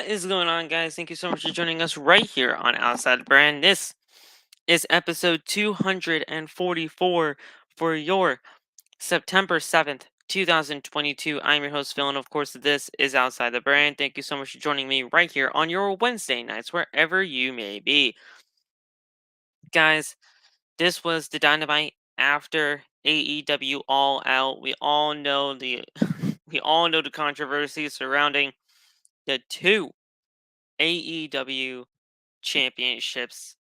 What is going on, guys? Thank you so much for joining us right here on Outside the Brand. This is episode 244 for your September 7th, 2022. I'm your host, Phil, and of course, this is Outside the Brand. Thank you so much for joining me right here on your Wednesday nights, wherever you may be. Guys, this was the Dynamite after AEW All Out. We all know the we all know the controversy surrounding the two AEW championships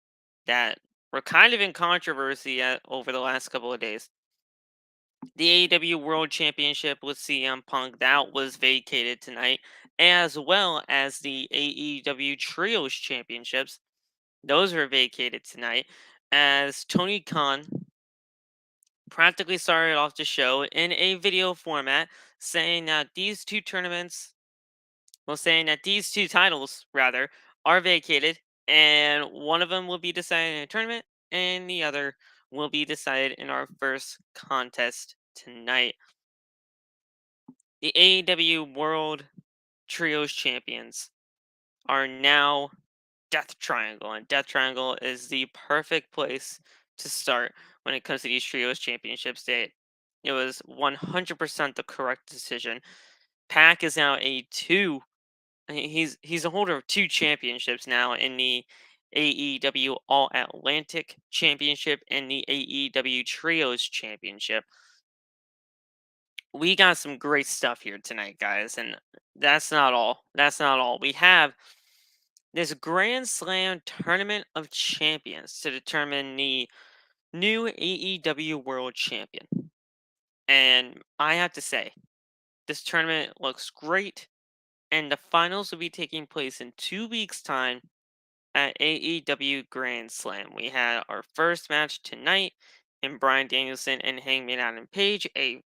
that were kind of in controversy over the last couple of days. The AEW World Championship with CM Punk that was vacated tonight, as well as the AEW Trios Championships. Those were vacated tonight as Tony Khan practically started off the show in a video format saying that these two tournaments saying that these two titles, rather, are vacated, and one of them will be decided in a tournament, and the other will be decided in our first contest tonight. The AEW World Trios Champions are now Death Triangle, and Death Triangle is the perfect place to start when it comes to these Trios Championships. It was 100% the correct decision. Pac is now a two he's a holder of two championships now in the AEW All Atlantic Championship and the AEW Trios Championship. We got some great stuff here tonight, guys, and that's not all. That's not all. We have this Grand Slam Tournament of Champions to determine the new AEW World Champion. And I have to say, this tournament looks great, and the finals will be taking place in 2 weeks' time at AEW Grand Slam. We had our first match tonight in Bryan Danielson and Hangman Adam Page, a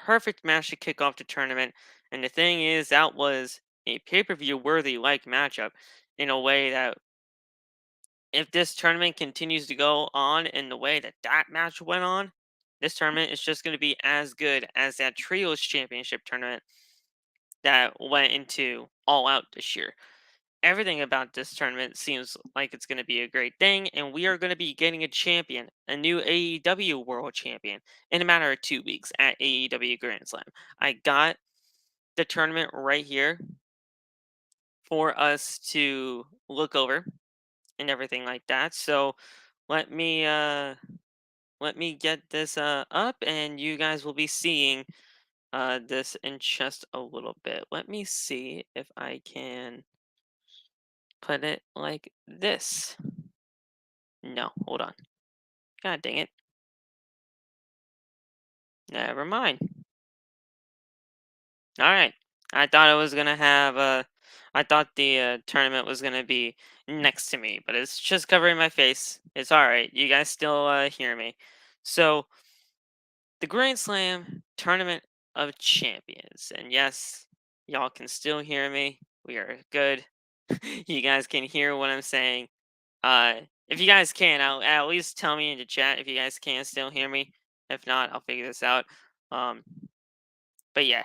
perfect match to kick off the tournament. And the thing is, that was a pay-per-view worthy like matchup in a way that if this tournament continues to go on in the way that that match went on, this tournament is just going to be as good as that Trios Championship tournament that went into All Out this year. Everything about this tournament seems like it's going to be a great thing, and we are going to be getting a champion, a new AEW World Champion, in a matter of 2 weeks at AEW Grand Slam. I got the tournament right here for us to look over and everything like that. So let me get this up, and you guys will be seeing this in just a little bit. Let me see if I can put it like this. No, hold on. God dang it. Never mind. Alright. I thought it was gonna have I thought the tournament was gonna be next to me, but it's just covering my face. It's alright. You guys still hear me. So, the Grand Slam Tournament of Champions. And yes, y'all can still hear me. We are good. You guys can hear what I'm saying. If you guys can, at least tell me in the chat if you guys can still hear me. If not, I'll figure this out. Um, but yeah,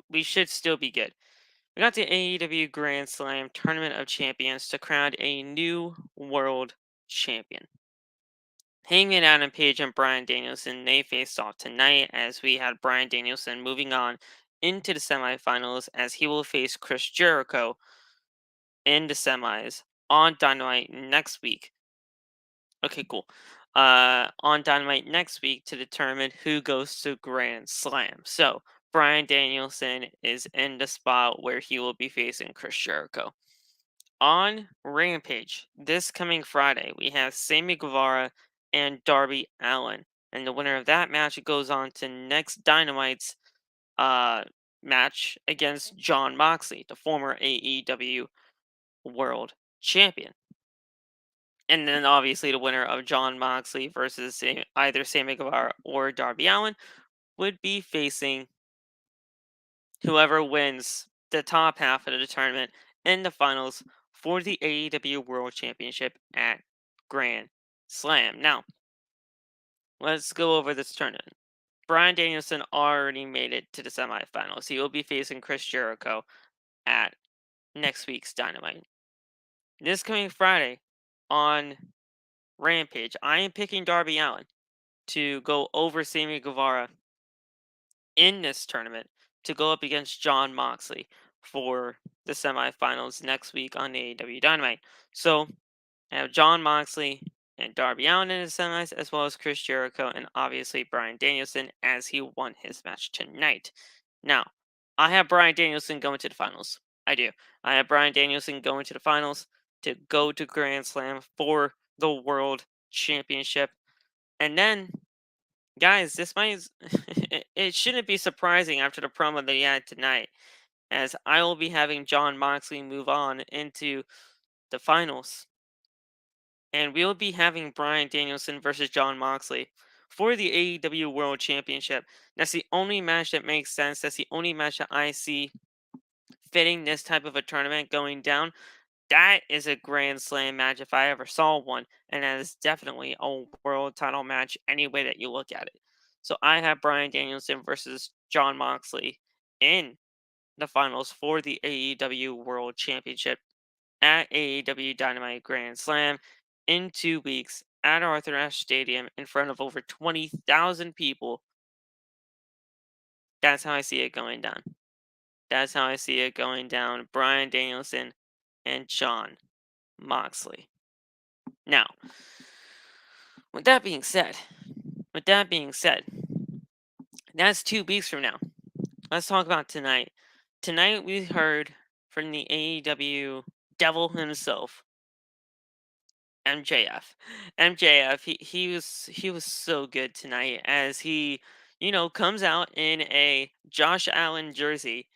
we should still be good. We got the AEW Grand Slam Tournament of Champions to crown a new world champion. Hangman Adam Page and Bryan Danielson, they faced off tonight as we had Bryan Danielson moving on into the semifinals as he will face Chris Jericho in the semis on Dynamite next week. Okay, cool. On Dynamite next week to determine who goes to Grand Slam. So Bryan Danielson is in the spot where he will be facing Chris Jericho. On Rampage this coming Friday, we have Sammy Guevara and Darby Allin, and the winner of that match goes on to next Dynamite's match against Jon Moxley, the former AEW World Champion. And then obviously the winner of Jon Moxley versus either Sammy Guevara or Darby Allin would be facing whoever wins the top half of the tournament in the finals for the AEW World Championship at Grand Slam. Now, let's go over this tournament. Bryan Danielson already made it to the semifinals. He will be facing Chris Jericho at next week's Dynamite. This coming Friday on Rampage, I am picking Darby Allin to go over Sammy Guevara in this tournament to go up against John Moxley for the semifinals next week on AEW Dynamite. So I have John Moxley and Darby Allin in the semis, as well as Chris Jericho and obviously Bryan Danielson as he won his match tonight. Now, I have Bryan Danielson going to the finals. I do. I have Bryan Danielson going to the finals to go to Grand Slam for the World Championship. And then, guys, this might it shouldn't be surprising after the promo that he had tonight, as I will be having John Moxley move on into the finals. And we'll be having Bryan Danielson versus John Moxley for the AEW World Championship. That's the only match that makes sense. That's the only match that I see fitting this type of a tournament going down. That is a Grand Slam match if I ever saw one. And that is definitely a world title match any way that you look at it. So I have Bryan Danielson versus John Moxley in the finals for the AEW World Championship at AEW Dynamite Grand Slam in 2 weeks at Arthur Ashe Stadium in front of over 20,000 people. That's how I see it going down. That's how I see it going down. Bryan Danielson and John Moxley. Now, with that being said, that's 2 weeks from now. Let's talk about tonight. Tonight we heard from the AEW devil himself, MJF. MJF, he was so good tonight as he, comes out in a Josh Allen jersey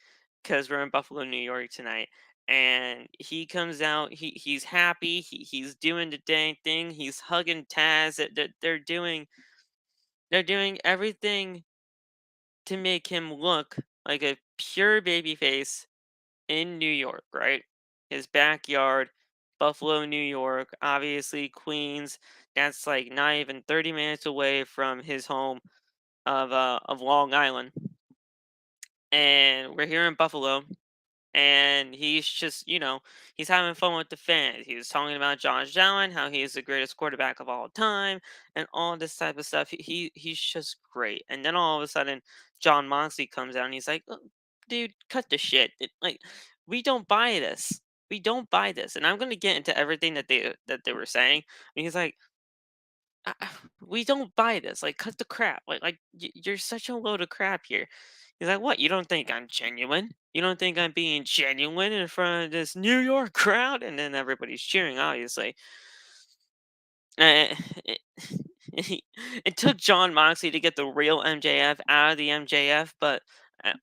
because we're in Buffalo, New York tonight. And he comes out, he's happy, he's doing the dang thing, he's hugging Taz. They're doing everything to make him look like a pure babyface in New York, right? His backyard, Buffalo, New York, obviously Queens. That's like not even 30 minutes away from his home of Long Island. And we're here in Buffalo, and he's just, he's having fun with the fans. He was talking about Josh Allen, how he is the greatest quarterback of all time, and all this type of stuff. He's just great. And then all of a sudden, John Moxley comes out and he's like, "Oh, dude, cut the shit. Like, we don't buy this. We don't buy this." And I'm gonna get into everything that they were saying. And he's like, "We don't buy this. Like, cut the crap. You're such a load of crap here." He's like, "What? You don't think I'm genuine? You don't think I'm being genuine in front of this New York crowd?" And then everybody's cheering, obviously. Uh, it, it took John Moxley to get the real MJF out of the MJF, but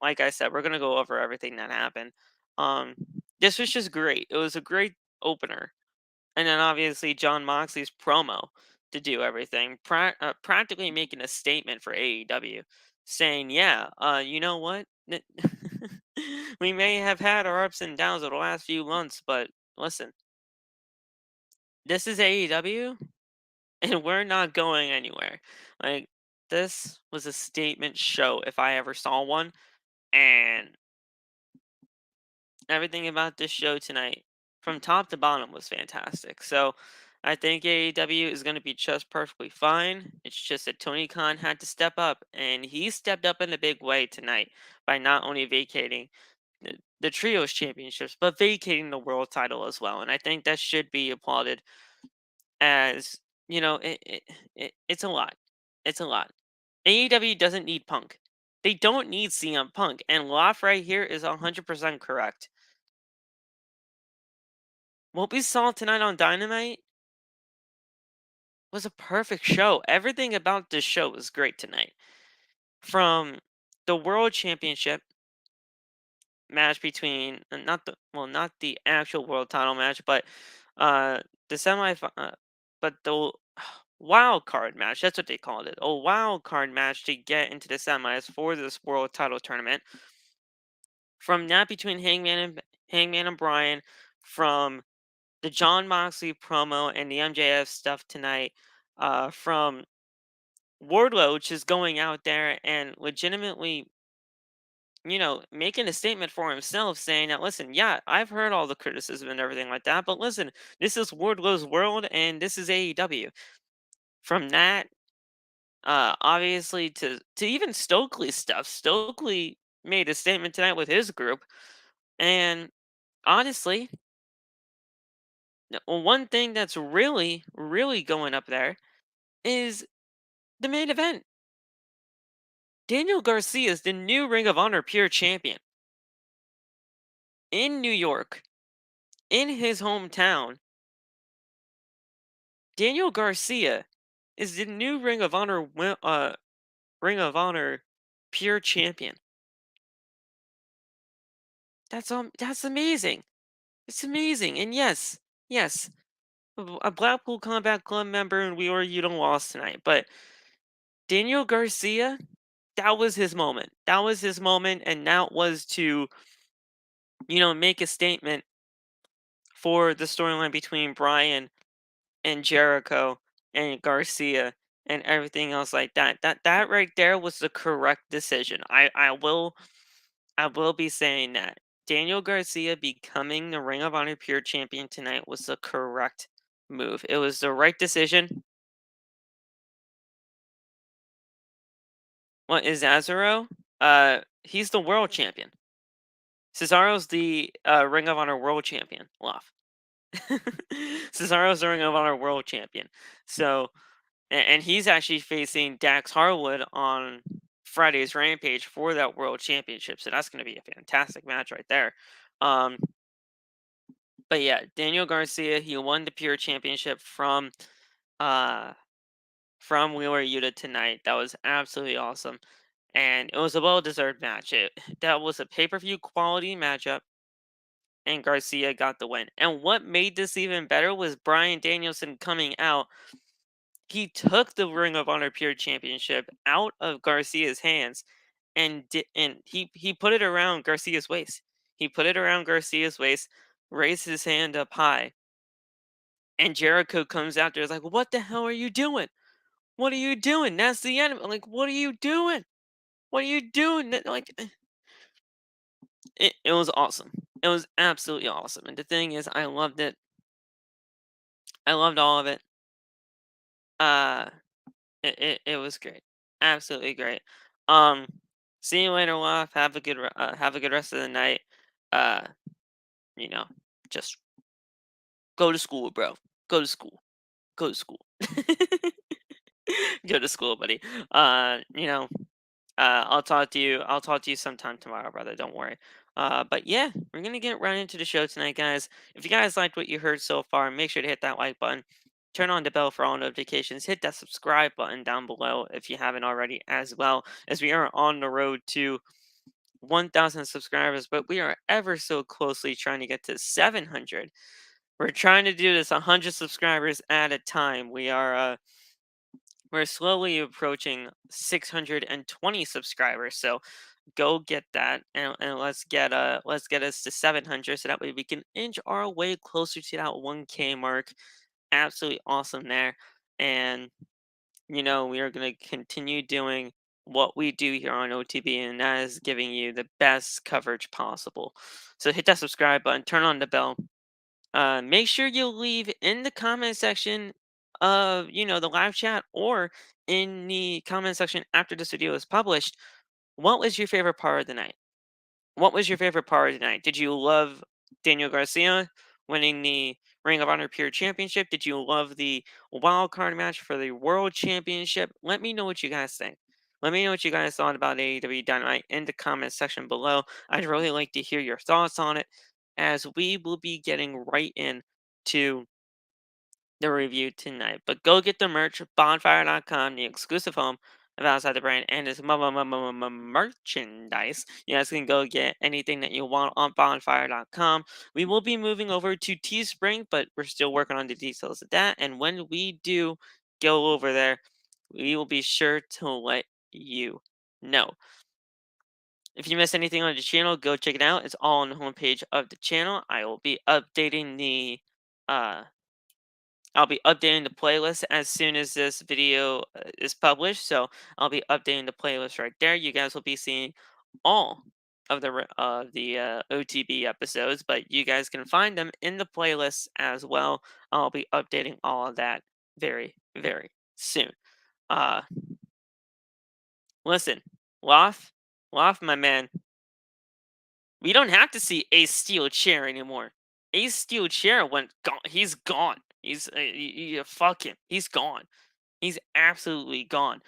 like I said, we're gonna go over everything that happened. Um, this was just great. It was a great opener. And then obviously John Moxley's promo to do everything, practically making a statement for AEW, saying, "Yeah, you know what? We may have had our ups and downs over the last few months, but listen, this is AEW, and we're not going anywhere. Like, this was a statement show if I ever saw one, and everything about this show tonight, from top to bottom, was fantastic. So I think AEW is going to be just perfectly fine. It's just that Tony Khan had to step up, and he stepped up in a big way tonight by not only vacating the trios championships, but vacating the world title as well. And I think that should be applauded, as it's a lot. It's a lot. AEW doesn't need Punk. They don't need CM Punk, and Loft right here is 100% correct. What we saw tonight on Dynamite was a perfect show. Everything about this show was great tonight. From the World Championship match between not the actual world title match, but the semi but the wild card match. That's what they called it. A wild card match to get into the semis for this world title tournament. From that between Hangman and Bryan, from the John Moxley promo and the MJF stuff tonight, from Wardlow just going out there and legitimately, making a statement for himself saying that, listen, yeah, I've heard all the criticism and everything like that, but listen, this is Wardlow's world and this is AEW. From that, obviously, to even Stokely's stuff, Stokely made a statement tonight with his group, and honestly, one thing that's really, really going up there is the main event. Daniel Garcia is the new Ring of Honor Pure Champion in New York, in his hometown. Daniel Garcia is the new Ring of Honor Pure Champion. That's amazing. It's amazing. And yes, yes, a Blackpool Combat Club member and we were Yuta lost tonight, but Daniel Garcia, that was his moment. That was his moment, and that was to make a statement for the storyline between Bryan and Jericho and Garcia and everything else like that. That right there was the correct decision. I will be saying that. Daniel Garcia becoming the Ring of Honor Pure Champion tonight was the correct move. It was the right decision. What is Azaro? He's the world champion. Cesaro's the Ring of Honor World Champion. Love. Cesaro's the Ring of Honor World Champion. So, and he's actually facing Dax Harwood on Friday's Rampage for that World Championship. So that's going to be a fantastic match right there. Um, but yeah, Daniel Garcia, he won the Pure Championship uh from Wheeler Yuta tonight. That was absolutely awesome. And it was a well deserved match. That was a pay per view quality matchup, and Garcia got the win. And what made this even better was Bryan Danielson coming out. He took the Ring of Honor Pure Championship out of Garcia's hands, and he put it around Garcia's waist. He put it around Garcia's waist, raised his hand up high, and Jericho comes out there is like, "What the hell are you doing? What are you doing? That's the enemy." Like, what are you doing? What are you doing? Like, it was awesome. It was absolutely awesome. And the thing is, I loved it. I loved all of it. Uh, it was great. Absolutely great. Um, See you later, Love. Have a good rest of the night. Uh, you know, just go to school, bro. Go to school. Go to school. Go to school, buddy. I'll talk to you. I'll talk to you sometime tomorrow, brother. Don't worry. But yeah, we're gonna get right into the show tonight, guys. If you guys liked what you heard so far, make sure to hit that like button. Turn on the bell for all notifications. Hit that subscribe button down below if you haven't already, as well as we are on the road to 1,000 subscribers. But we are ever so closely trying to get to 700. We're trying to do this 100 subscribers at a time. We're slowly approaching 620 subscribers, so go get that, and let's get us to 700 so that way we can inch our way closer to that 1K mark. Absolutely awesome there. And we are going to continue doing what we do here on OTB, and that is giving you the best coverage possible. So hit that subscribe button, turn on the bell. Make sure you leave in the comment section of the live chat, or in the comment section after this video is published, what was your favorite part of the night? What was your favorite part of the night? Did you love Daniel Garcia winning the Ring of Honor Pure Championship? Did you love the wild card match for the World Championship? Let me know what you guys think. Let me know what you guys thought about AEW Dynamite in the comment section below. I'd really like to hear your thoughts on it, as we will be getting right in to the review tonight. But go get the merch, bonfire.com, the exclusive home of Outside the Brand, and its merchandise. You guys can go get anything that you want on bonfire.com. We will be moving over to Teespring, but we're still working on the details of that. And when we do go over there, we will be sure to let you know. If you miss anything on the channel, go check it out. It's all on the homepage of the channel. Uh I'll be updating the playlist as soon as this video is published. So I'll be updating the playlist right there. You guys will be seeing all of the OTB episodes, but you guys can find them in the playlist as well. I'll be updating all of that very, very soon. Uh, Listen, Loth, Loth, my man, we don't have to see Ace Steel Chair anymore. Ace Steel Chair went gone. He's gone. Fuck him. He's gone. He's absolutely gone.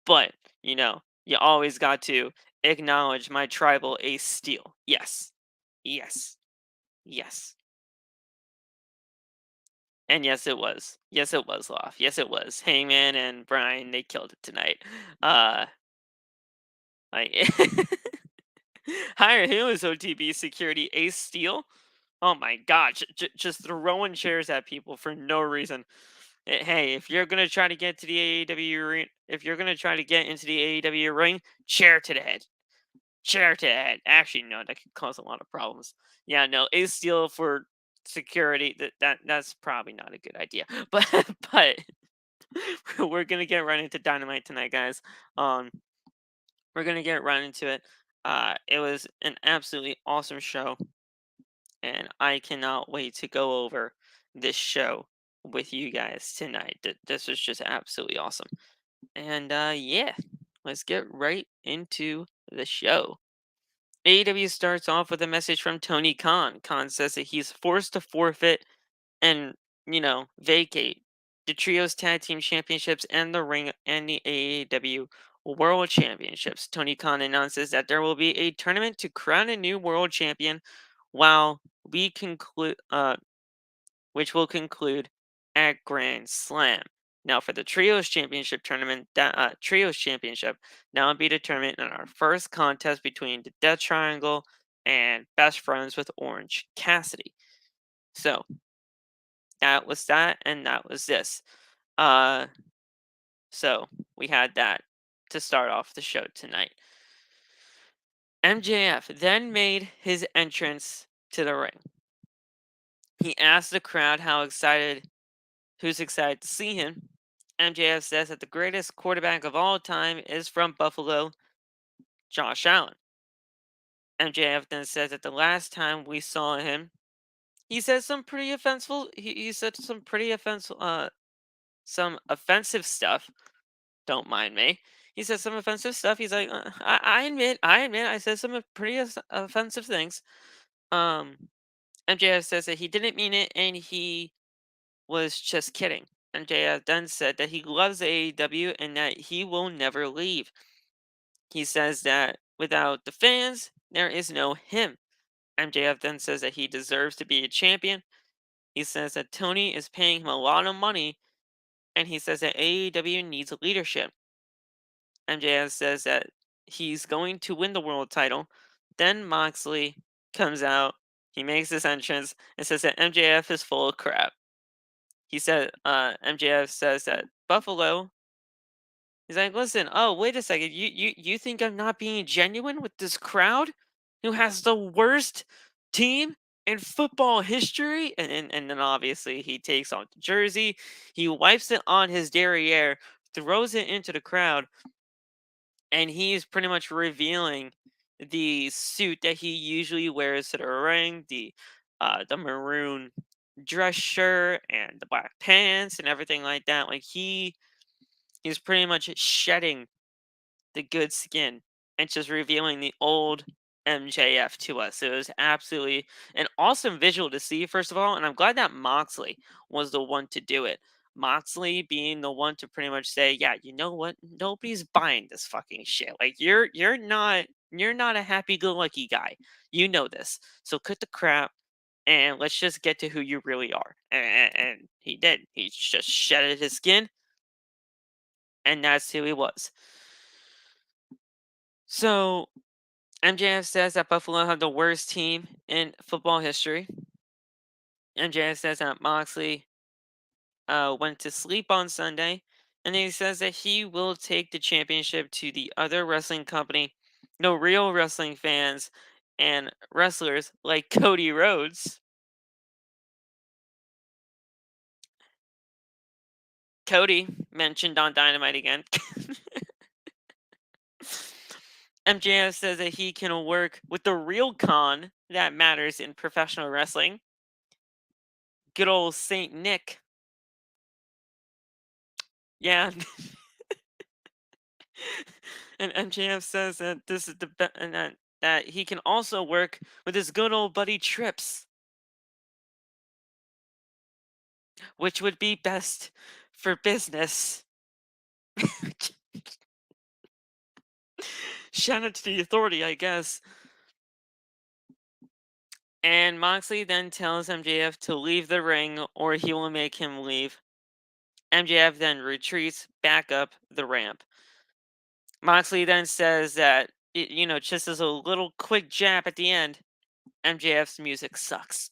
But you always got to acknowledge my tribal Ace Steel. Yes, yes, yes, and yes, it was. Yes, it was Loft. Yes, it was. Hangman and Bryan, they killed it tonight. Uh, like hire him as OTB security. Ace Steel. Oh my god, just throwing chairs at people for no reason. Hey, if you're gonna try to get to the AEW ring, if you're gonna try to get into the AEW ring, chair to the head, chair to the head. Actually, no, that could cause a lot of problems. Yeah, no, Ace Steel for security. That's probably not a good idea. But we're gonna get right into Dynamite tonight, guys. Um, we're gonna get right into it. It was an absolutely awesome show, and I cannot wait to go over this show with you guys tonight. This was just absolutely awesome. And yeah, let's get right into the show. AEW starts off with a message from Tony Khan. Khan says that he's forced to forfeit and, vacate the Trios Tag Team Championships and the Ring and the AEW World Championships. Tony Khan announces that there will be a tournament to crown a new world champion while we conclude which will conclude at Grand Slam. Now, for the Trios Championship tournament, Trios Championship, that will be determined in our first contest between the Death Triangle and Best Friends with Orange Cassidy. So, that was that, and that was this. Uh, so, we had that to start off the show tonight. MJF then made his entrance to the ring. He asked the crowd who's excited to see him. MJF says that the greatest quarterback of all time is from Buffalo, Josh Allen. MJF then says that the last time we saw him, he said some pretty offensive. He said some pretty offensive, some offensive stuff. Don't mind me. He said some offensive stuff. He's like, I admit, I said some pretty offensive things. Um, MJF says that he didn't mean it and he was just kidding. MJF then said that he loves AEW and that he will never leave. He says that without the fans, there is no him. MJF then says that he deserves to be a champion. He says that Toni is paying him a lot of money, and he says that AEW needs leadership. MJF says that he's going to win the world title. Then Moxley comes out, he makes his entrance, and says that MJF is full of crap. He said, MJF says that Buffalo. He's like, listen, oh, wait a second. You think I'm not being genuine with this crowd who has the worst team in football history? And then obviously he takes off the jersey, he wipes it on his derriere, throws it into the crowd, and he's pretty much revealing the suit that he usually wears to the ring, the maroon dress shirt and the black pants and everything like that. Like he's pretty much shedding the good skin and just revealing the old MJF to us. It was absolutely an awesome visual to see, first of all, and I'm glad that Moxley was the one to do it. Moxley being the one to pretty much say, "Yeah, you know what? Nobody's buying this fucking shit. Like you're not a happy-go-lucky guy. You know this. So cut the crap and let's just get to who you really are." And he did. He just shedded his skin, and that's who he was. So MJF says that Buffalo have the worst team in football history. MJF says that Moxley went to sleep on Sunday, and he says that he will take the championship to the other wrestling company, no real wrestling fans and wrestlers like Cody Rhodes. Cody mentioned on Dynamite again. MJF says that he can work with the real con that matters in professional wrestling. Good old Saint Nick. Yeah. And MJF says that this is and that he can also work with his good old buddy Trips, which would be best for business. Shout out to the authority, I guess. And Moxley then tells MJF to leave the ring or he will make him leave. MJF then retreats back up the ramp. Moxley then says that, just as a little quick jab at the end, MJF's music sucks.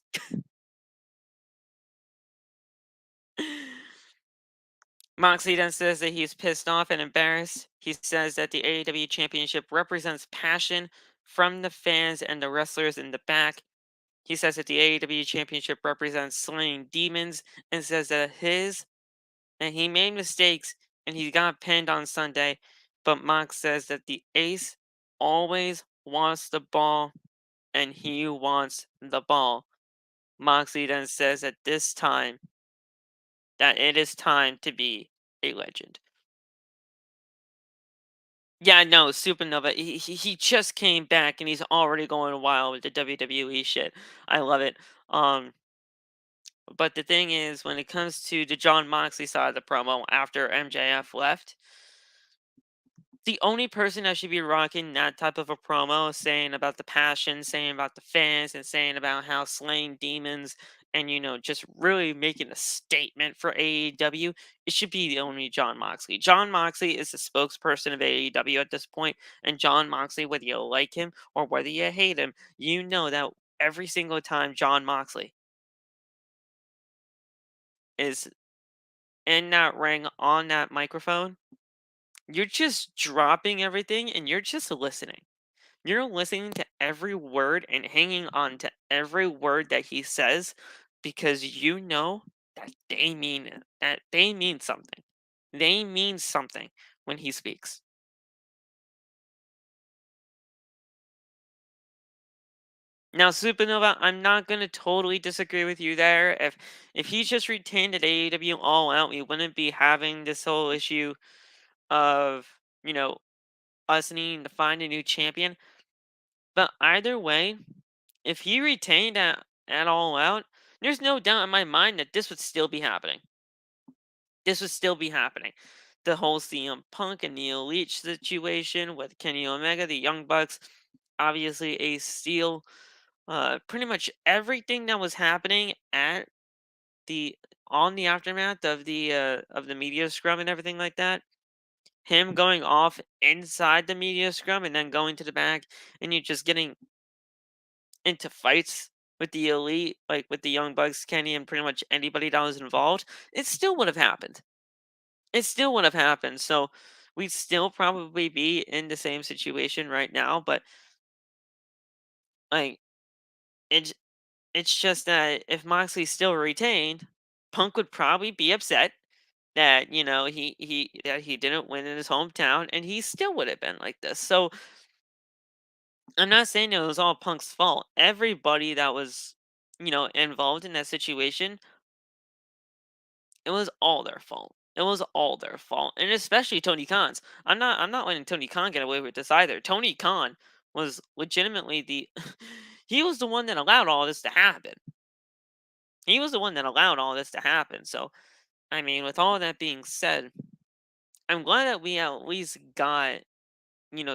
Moxley then says that he's pissed off and embarrassed. He says that the AEW Championship represents passion from the fans and the wrestlers in the back. He says that the AEW Championship represents slaying demons and says that he made mistakes and he got pinned on Sunday. But Mox says that the ace always wants the ball and he wants the ball. Moxley then says at this time that it is time to be a legend. Yeah, no, Supernova. He just came back and he's already going wild with the WWE shit. I love it. Um, but the thing is, when it comes to the John Moxley side of the promo after MJF left, the only person that should be rocking that type of a promo, saying about the passion, saying about the fans, and saying about how slaying demons and just really making a statement for AEW, it should be the only John Moxley. John Moxley is the spokesperson of AEW at this point, and John Moxley, whether you like him or whether you hate him, you know that every single time John Moxley is in that ring on that microphone, you're just dropping everything and you're just listening. You're listening to every word and hanging on to every word that he says because you know that they mean it, that they mean something. They mean something when he speaks. Now, Supernova, I'm not gonna totally disagree with you there. If he just retained at AEW All Out, we wouldn't be having this whole issue of us needing to find a new champion. But either way, if he retained at All Out, there's no doubt in my mind that this would still be happening. This would still be happening. The whole CM Punk and the Elite situation with Kenny Omega, the Young Bucks, obviously Ace Steel, pretty much everything that was happening at the on the aftermath of the media scrum and everything like that. Him going off inside the media scrum and then going to the back, and you just getting into fights with the Elite, like with the Young Bucks, Kenny, and pretty much anybody that was involved, it still would have happened. It still would have happened. So we'd still probably be in the same situation right now, but like it's it's just that if Moxley still retained, Punk would probably be upset that he didn't win in his hometown, and he still would have been like this. So I'm not saying it was all Punk's fault. Everybody that was involved in that situation, it was all their fault. It was all their fault, and especially Tony Khan's. I'm not letting Tony Khan get away with this either. Tony Khan was legitimately the he was the one that allowed all this to happen. He was the one that allowed all this to happen. So, I mean, with all that being said, I'm glad that we at least got,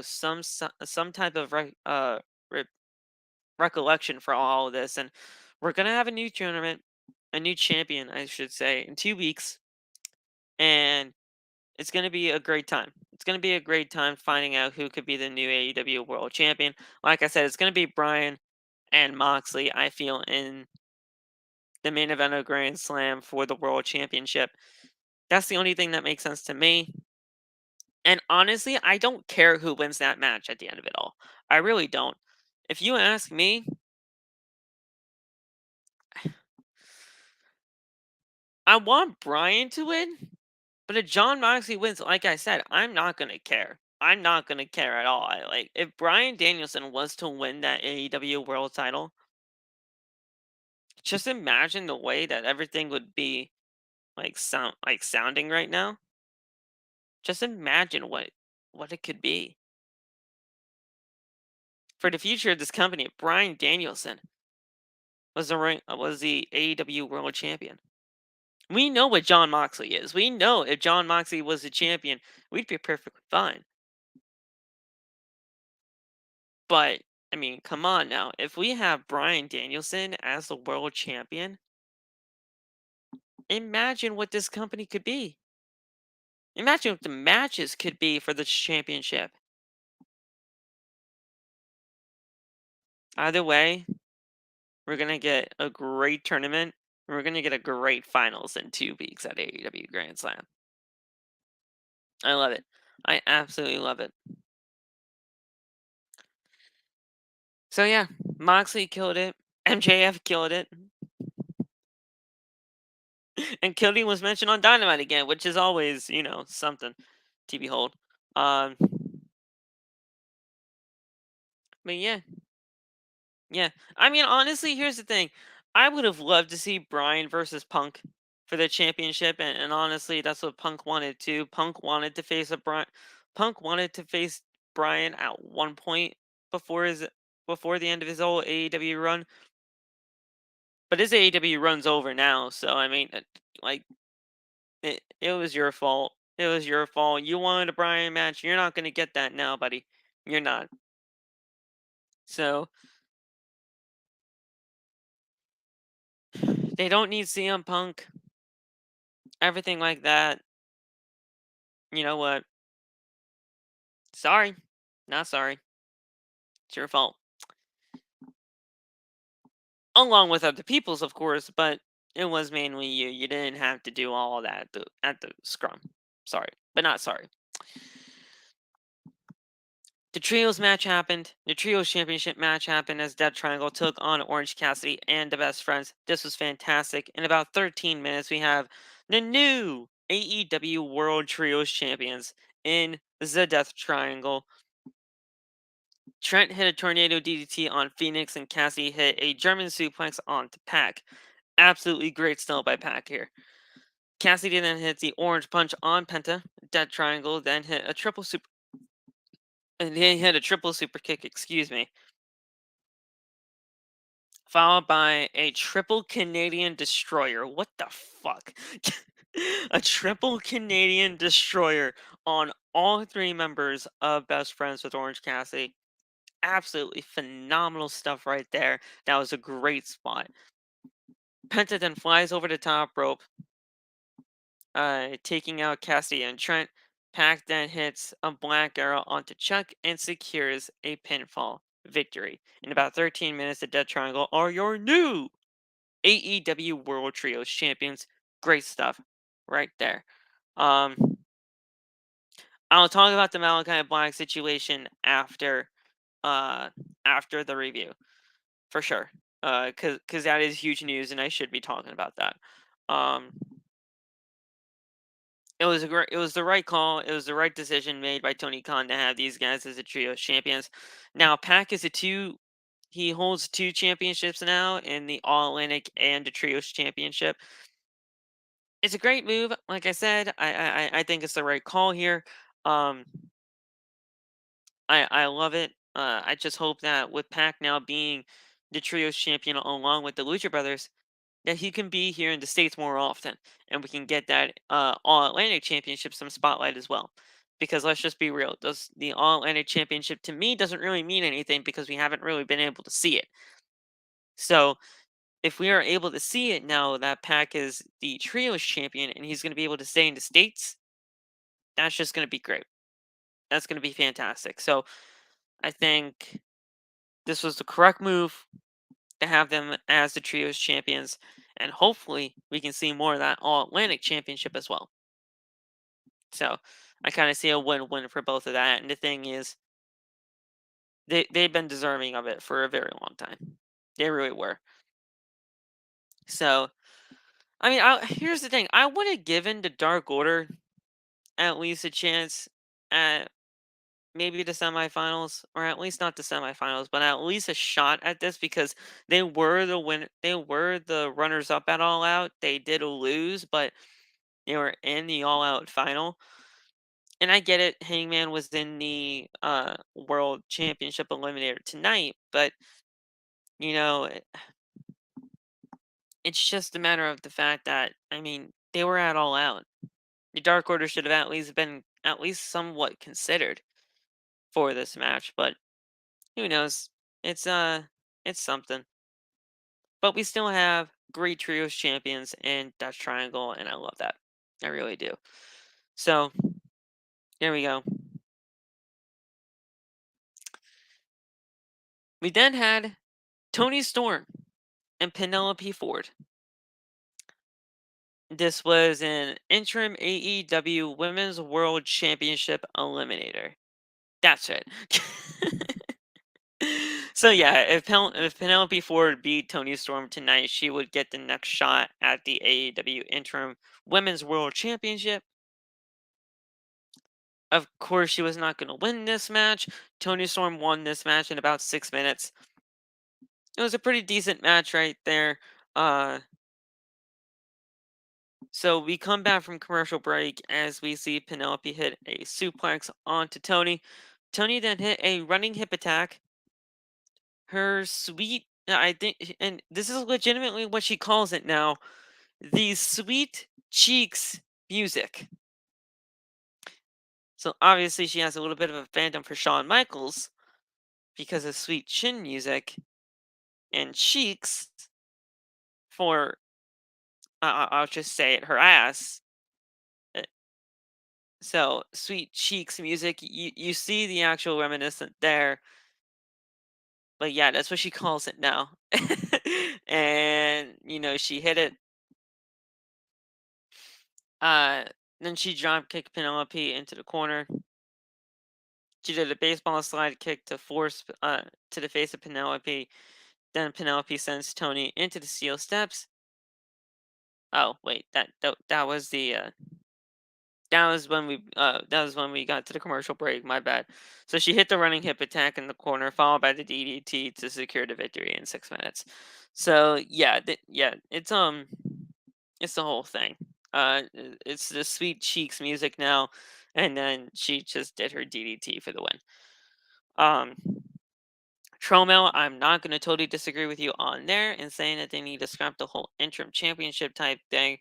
some type of re- recollection for all of this, and we're gonna have a new tournament, a new champion, I should say, in 2 weeks, and it's going to be a great time. It's going to be a great time finding out who could be the new AEW World Champion. Like I said, it's going to be Bryan and Moxley, I feel, in the main event of Grand Slam for the World Championship. That's the only thing that makes sense to me. And honestly, I don't care who wins that match at the end of it all. I really don't. If you ask me, I want Bryan to win, but if John Moxley wins, like I said, I'm not going to care. I'm not gonna care at all. Like if Bryan Danielson was to win that AEW World Title, just imagine the way that everything would be sounding right now. Just imagine what it could be for the future of this company. If Bryan Danielson was the AEW World Champion. We know what John Moxley is. We know if John Moxley was the champion, we'd be perfectly fine. But I mean, come on now. If we have Bryan Danielson as the world champion, imagine what this company could be. Imagine what the matches could be for the championship. Either way, we're gonna get a great tournament. And we're gonna get a great finals in 2 weeks at AEW Grand Slam. I love it. I absolutely love it. So yeah, Moxley killed it. MJF killed it. And Cody was mentioned on Dynamite again, which is always, something to behold. Um, but yeah, yeah. I mean, honestly, here's the thing. I would have loved to see Bryan versus Punk for the championship, and honestly, that's what Punk wanted too. Punk wanted to face Bryan at one point before the end of his whole AEW run, but his AEW run's over now. So I mean, like it was your fault. It was your fault. You wanted a Bryan match. You're not gonna get that now, buddy. You're not. So they don't need CM Punk. Everything like that. You know what? Sorry. Not sorry. It's your fault. Along with other people's, of course, but it was mainly you. You didn't have to do all that at the scrum. Sorry. But not sorry. The trios match happened. The trios championship match happened as Death Triangle took on Orange Cassidy and the Best Friends. This was fantastic. In about 13 minutes, we have the new AEW World Trios Champions in the Death Triangle. Trent hit a tornado DDT on Phoenix, and Cassidy hit a German suplex onto Pac. Absolutely great still by Pac here. Cassidy then hit the orange punch on Penta. Death Triangle then hit a triple super. And he hit a triple super kick, excuse me, followed by a triple Canadian destroyer. What the fuck? A triple Canadian destroyer on all three members of Best Friends with Orange Cassidy. Absolutely phenomenal stuff right there. That was a great spot. Penta then flies over the top rope, taking out Cassidy and Trent. Pac then hits a black arrow onto Chuck and secures a pinfall victory. In about 13 minutes, the Death Triangle are your new AEW World Trios champions. Great stuff right there. Um, I'll talk about the Malachi Black situation uh after the review for sure. Cause that is huge news, and I should be talking about that. Um, it was the right call. It was the right decision made by Tony Khan to have these guys as a trio champions. Now, Pac is a two. He holds two championships now in the All Atlantic and the Trios Championship. It's a great move. Like I said, I think it's the right call here. Um, I love it. I just hope that with Pac now being the Trios champion along with the Lucha Brothers, that he can be here in the States more often, and we can get that All Atlantic Championship some spotlight as well. Because let's just be real, the All Atlantic Championship to me doesn't really mean anything because we haven't really been able to see it. So if we are able to see it now that Pac is the Trios champion and he's going to be able to stay in the States, that's just going to be great. That's going to be fantastic. So I think this was the correct move to have them as the Trios champions, and hopefully we can see more of that All Atlantic Championship as well. So I kind of see a win-win for both of that. And the thing is, they've been deserving of it for a very long time. They really were. So I mean, here's the thing: I would have given the Dark Order at least a chance at maybe the semifinals, or at least not the semifinals, but at least a shot at this because they were the win. They were the runners up at All Out. They did lose, but they were in the All Out final. And I get it. Hangman was in the World Championship Eliminator tonight, but you know, it's just a matter of the fact that I mean they were at All Out. The Dark Order should have at least been at least somewhat considered for this match, but who knows? It's it's something. But we still have great trios champions in Dutch Triangle, and I love that. I really do. So there we go. We then had Toni Storm and Penelope Ford. This was an interim AEW Women's World Championship Eliminator. That's it. So yeah, if Penelope Ford beat Toni Storm tonight, she would get the next shot at the AEW Interim Women's World Championship. Of course, she was not going to win this match. Toni Storm won this match in about 6 minutes. It was a pretty decent match right there. So we come back from commercial break as we see Penelope hit a suplex onto Toni. Toni then hit a running hip attack. Her sweet, I think, and this is legitimately what she calls it now, the sweet cheeks music. So obviously she has a little bit of a fandom for Shawn Michaels because of sweet chin music, and cheeks for I'll just say it, her ass. Uh, So sweet cheeks music, you see the actual reminiscent there, but yeah, that's what she calls it now. And she hit it. Uh, then she drop kicked Penelope into the corner. She did a baseball slide kick to force to the face of Penelope. Then Penelope sends Toni into the steel steps. Oh wait, that was the that was when we got to the commercial break. My bad. So she hit the running hip attack in the corner, followed by the DDT to secure the victory in 6 minutes. So yeah, it's the whole thing. It's the sweet cheeks music now, and then she just did her DDT for the win. Um, Tromel, I'm not going to totally disagree with you on there and saying that they need to scrap the whole interim championship type thing.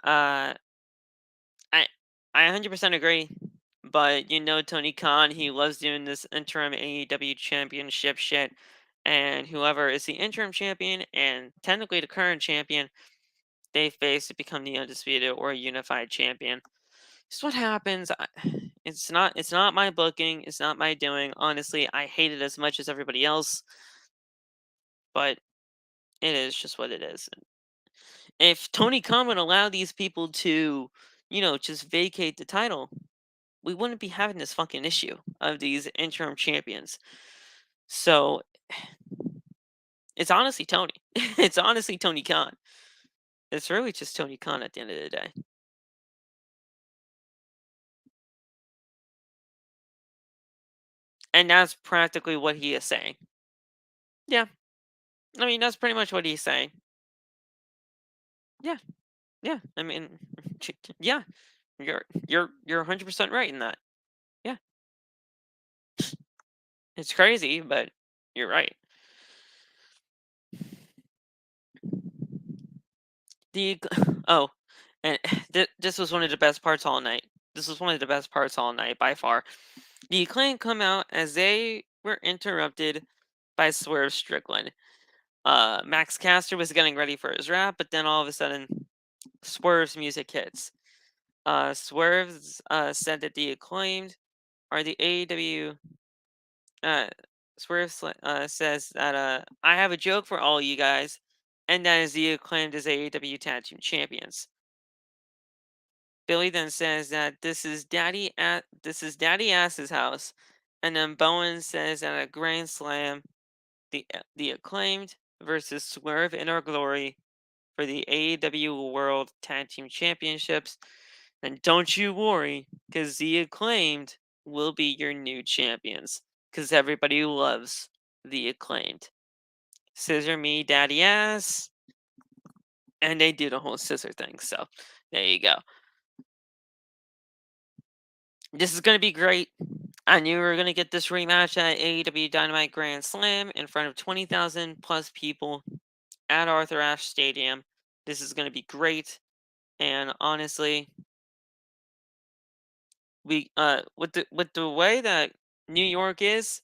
Uh, I I 100% agree, but Tony Khan, he loves doing this interim AEW championship shit, and whoever is the interim champion and technically the current champion, they face to become the undisputed or unified champion. It's what happens. It's not my booking. It's not my doing. Honestly, I hate it as much as everybody else, but it is just what it is. If Tony Khan would allow these people to, just vacate the title, we wouldn't be having this fucking issue of these interim champions. So it's honestly Tony. It's honestly Tony Khan. It's really just Tony Khan at the end of the day. And that's practically what he is saying. Yeah. I mean, that's pretty much what he's saying. Yeah. Yeah. I mean, yeah. You're 100% right in that. Yeah. It's crazy, but you're right. The oh, and this was one of the best parts all night. This was one of the best parts all night by far. The Acclaim come out as they were interrupted by Swerve Strickland. Max Caster was getting ready for his rap, but then all of a sudden, Swerve's music hits. Swerve said that the Acclaimed are the AEW. Uh, says that I have a joke for all you guys, and that is the Acclaimed as AEW Tag Team Champions. Billy then says that this is Daddy Ass's house, and then Bowen says at a Grand Slam, the Acclaimed versus Swerve in Our Glory for the AEW World Tag Team Championships. And don't you worry, because the Acclaimed will be your new champions because everybody loves the Acclaimed. Scissor me, daddy ass. And they do the whole scissor thing. So there you go. This is going to be great. I knew we were going to get this rematch at AEW Dynamite Grand Slam in front of 20,000 plus people at Arthur Ashe Stadium. This is going to be great. And honestly, we with the way that New York is,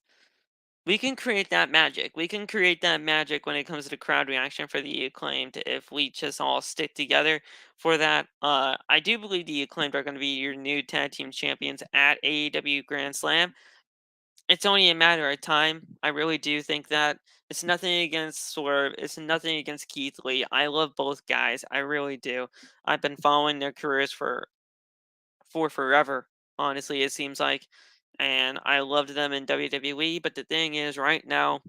we can create that magic. We can create that magic when it comes to the crowd reaction for the Acclaimed if we just all stick together for that. I do believe the Acclaimed are going to be your new tag team champions at AEW Grand Slam. It's only a matter of time. I really do think that. It's nothing against Swerve. It's nothing against Keith Lee. I love both guys. I really do. I've been following their careers for forever. Honestly, it seems like, and I loved them in WWE. But the thing is, right now,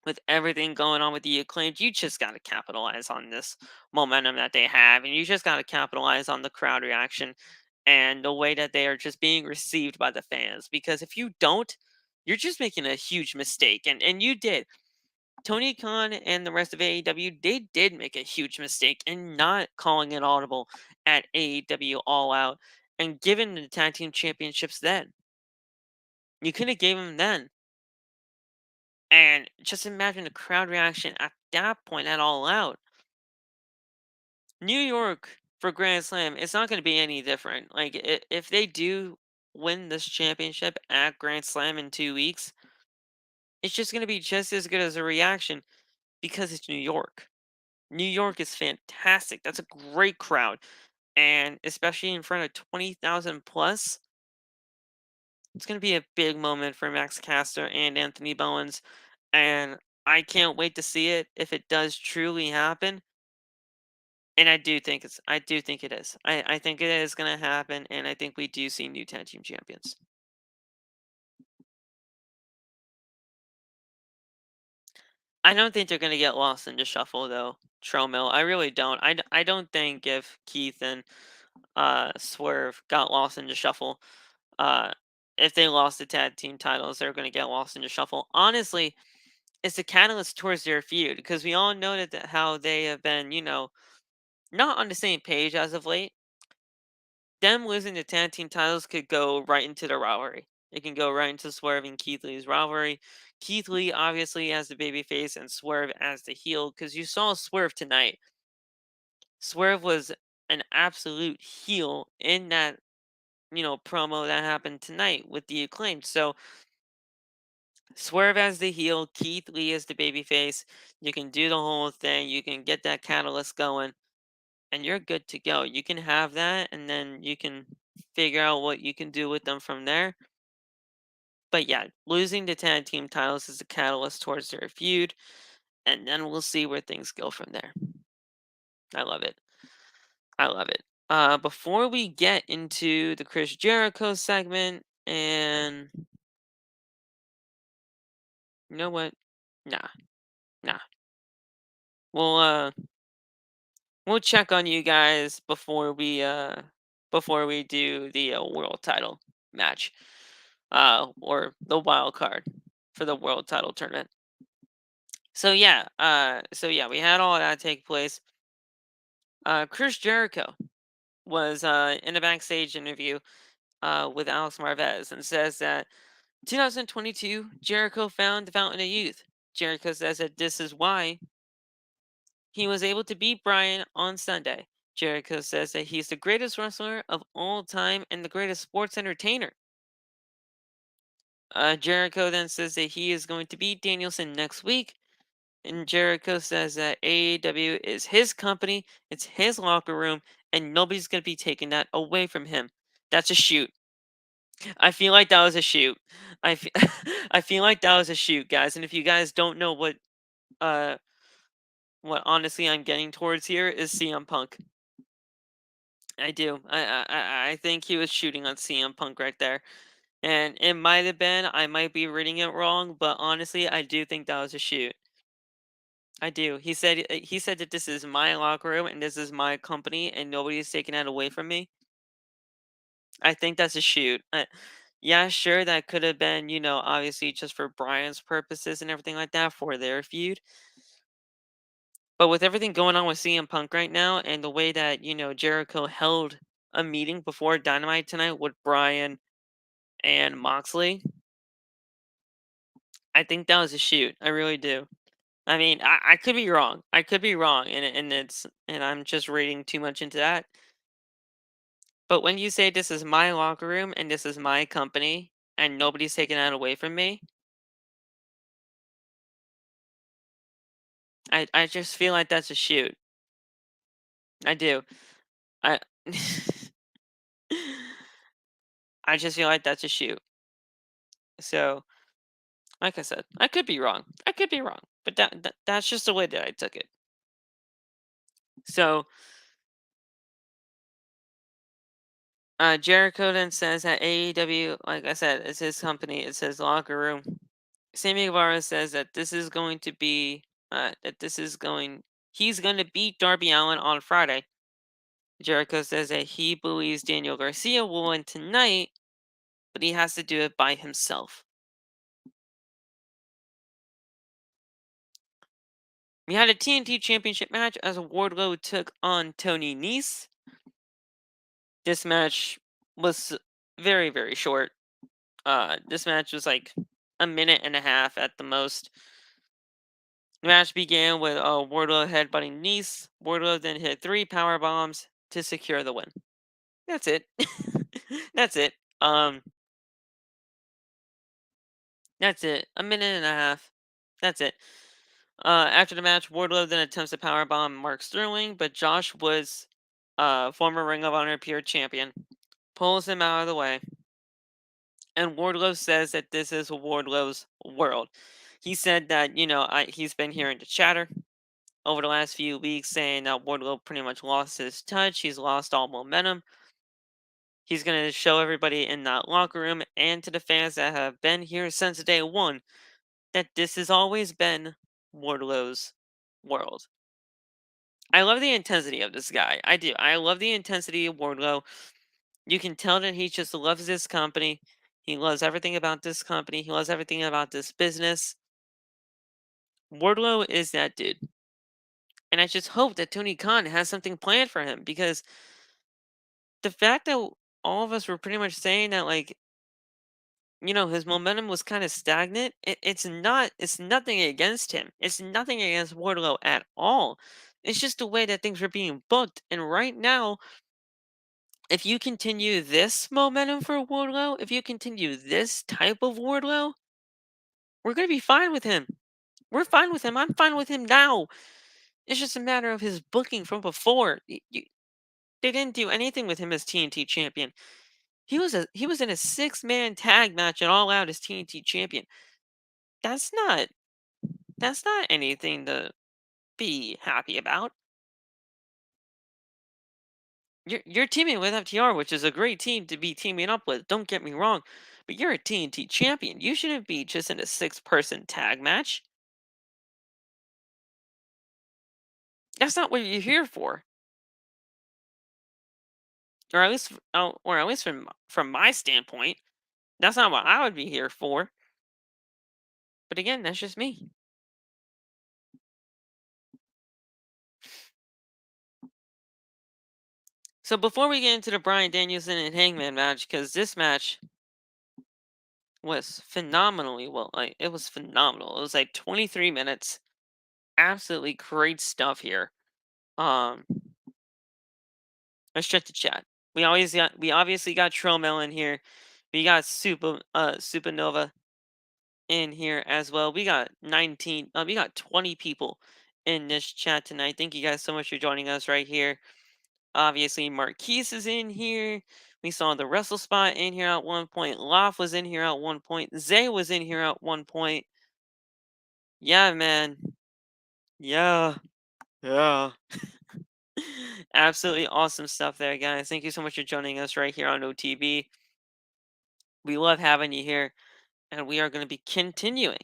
with everything going on with the Acclaimed, you just got to capitalize on this momentum that they have, and you just got to capitalize on the crowd reaction and the way that they are just being received by the fans. Because if you don't, you're just making a huge mistake, and you did. Tony Khan and the rest of AEW, they did make a huge mistake in not calling it audible at AEW All Out and giving the tag team championships then. You could have gave them then. And just imagine the crowd reaction at that point at All Out. New York for Grand Slam, it's not going to be any different. Like, if they do win this championship at Grand Slam in 2 weeks, it's just going to be just as good as a reaction because it's New York. New York is fantastic. That's a great crowd. And especially in front of 20,000 plus, it's going to be a big moment for Max Caster and Anthony Bowens. And I can't wait to see it if it does truly happen. And I do think it is. I think it is gonna happen, and I think we do see new tag team champions. I don't think they're gonna get lost in the shuffle though, Tromil. I really don't. I don't think if Keith and Swerve got lost in the shuffle, uh if they lost the tag team titles, they're gonna get lost in the shuffle. Honestly, it's a catalyst towards their feud because we all know that how they have been, not on the same page as of late. Them losing the tag team titles could go right into the rivalry. It can go right into Swerve and Keith Lee's rivalry. Keith Lee obviously as the babyface and Swerve as the heel because you saw Swerve tonight. Swerve was an absolute heel in that promo that happened tonight with the Acclaimed. So Swerve as the heel, Keith Lee as the babyface. You can do the whole thing. You can get that catalyst going and you're good to go. You can have that, and then you can figure out what you can do with them from there. But yeah, losing the tag team titles is a catalyst towards their feud, and then we'll see where things go from there. I love it. I love it. Before we get into the Chris Jericho segment, and you know what? Nah, nah. We'll uh, we'll check on you guys before we do the world title match. Or the wild card for the world title tournament. So yeah, we had all that take place. Chris Jericho was in a backstage interview with Alex Marvez and says that 2022 Jericho found the fountain of youth. Jericho says that this is why he was able to beat Bryan on Sunday. Jericho says that he's the greatest wrestler of all time and the greatest sports entertainer. Jericho then says that he is going to beat Danielson next week. And Jericho says that AEW is his company, it's his locker room, and nobody's going to be taking that away from him. That's a shoot. I feel like that was a shoot. I feel like that was a shoot, guys. And if you guys don't know uh what honestly I'm getting towards here is CM Punk. I do. I think he was shooting on CM Punk right there. And it might have been, I might be reading it wrong, but honestly, I do think that was a shoot. I do. He said that this is my locker room and this is my company and nobody's taking that away from me. I think that's a shoot. Yeah, sure, that could have been, obviously just for Bryan's purposes and everything like that for their feud. But with everything going on with CM Punk right now and the way that, Jericho held a meeting before Dynamite tonight with Bryan and Moxley, I think that was a shoot. I really do. I mean, I could be wrong. I could be wrong, and I'm just reading too much into that. But when you say this is my locker room and this is my company and nobody's taking that away from me, I just feel like that's a shoot. I do. I I just feel like that's a shoot. So, like I said, I could be wrong. I could be wrong, but that's just the way that I took it. So, Jericho then says that AEW, like I said, is his company. It's his locker room. Sammy Guevara says that this is going to be that this is going. He's going to beat Darby Allin on Friday. Jericho says that he believes Daniel Garcia will win tonight, but he has to do it by himself. We had a TNT Championship match as Wardlow took on Toni Nese. This match was very, very short. This match was like a minute and a half at the most. The match began with Wardlow headbutting Nese. Wardlow then hit 3 power bombs to secure the win. That's it. That's it. That's it. A minute and a half. That's it. After the match, Wardlow then attempts to powerbomb Mark Sterling, but Josh Woods, former Ring of Honor Pure Champion, pulls him out of the way. And Wardlow says that this is Wardlow's world. He said that, he's been hearing the chatter over the last few weeks saying that Wardlow pretty much lost his touch. He's lost all momentum. He's going to show everybody in that locker room and to the fans that have been here since day one that this has always been Wardlow's world. I love the intensity of this guy. I do. I love the intensity of Wardlow. You can tell that he just loves this company. He loves everything about this company. He loves everything about this business. Wardlow is that dude. And I just hope that Tony Khan has something planned for him because the fact that all of us were pretty much saying that, like, his momentum was kind of stagnant, it's nothing against him. It's nothing against Wardlow at all. It's just the way that things were being booked. And right now, if you continue this momentum for Wardlow, if you continue this type of Wardlow, we're going to be fine with him. We're fine with him. I'm fine with him now. It's just a matter of his booking from before. They didn't do anything with him as TNT champion. He was in a 6-man tag match and All Out as TNT champion. That's not anything to be happy about. You're teaming with FTR, which is a great team to be teaming up with. Don't get me wrong, but you're a TNT champion. You shouldn't be just in a 6-person tag match. That's not what you're here for. Or at least from my standpoint, that's not what I would be here for. But again, that's just me. So before we get into the Bryan Danielson and Hangman match, because this match was phenomenally well, like it was phenomenal. It was like 23 minutes, absolutely great stuff here. Um, let's check the chat. We obviously got Tromel in here. We got Supernova in here as well. We got 20 people in this chat tonight. Thank you guys so much for joining us right here. Obviously, Marquise is in here. We saw the Wrestle Spot in here at one point. Loft was in here at one point. Zay was in here at one point. Yeah, man. Yeah. Yeah. Absolutely awesome stuff there, guys. Thank you so much for joining us right here on OTB. We love having you here, and we are going to be continuing